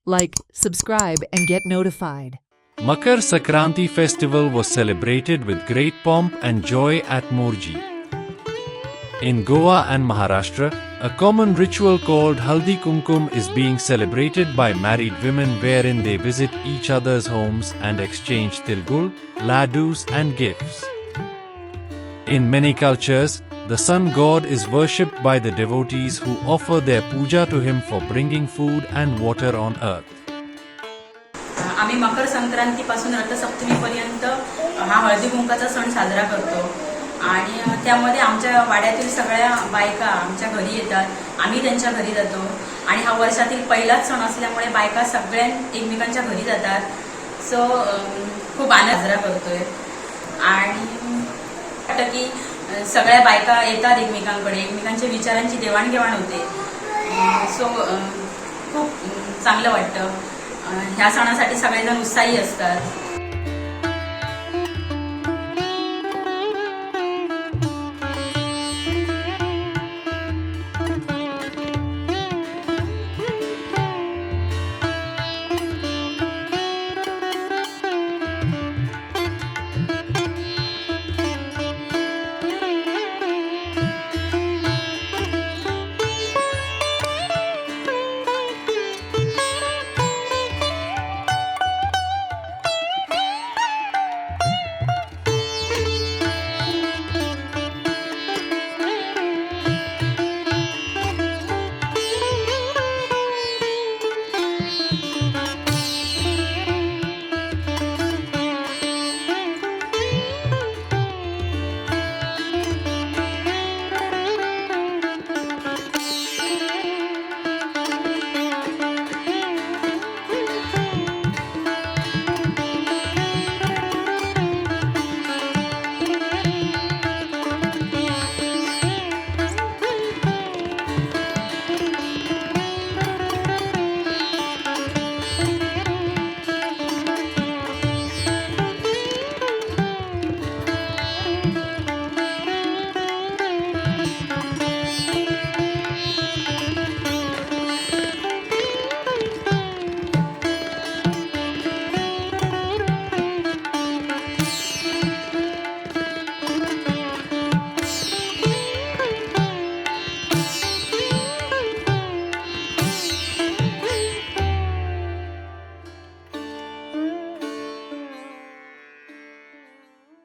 like, subscribe, and get notified. Makar Sankranti festival was celebrated with great pomp and joy at Morji. In Goa and Maharashtra, a common ritual called Haldi Kumkum is being celebrated by married women wherein they visit each other's homes and exchange tilgul, laddus and gifts. In many cultures, the sun god is worshipped by the devotees who offer their puja to him for bringing food and water on earth. आम्ही मकर संक्रांतीपासून रथसप्तमीपर्यंत हा हळदी कुंकाचा सण साजरा करतो आणि त्यामध्ये आमच्या वाड्यातील सगळ्या बायका आमच्या घरी येतात, आम्ही त्यांच्या घरी जातो आणि हा वर्षातील पहिलाच सण असल्यामुळे बायका सगळ्या एकमेकांच्या घरी जातात. सो खूप आनंद साजरा करतोय आणि वाटतं की सगळ्या बायका येतात एकमेकांकडे, एकमेकांच्या विचारांची देवाणघेवाण होते. सो खूप चांगलं वाटतं. ह्या सणासाठी सगळेजण उत्साही असतात.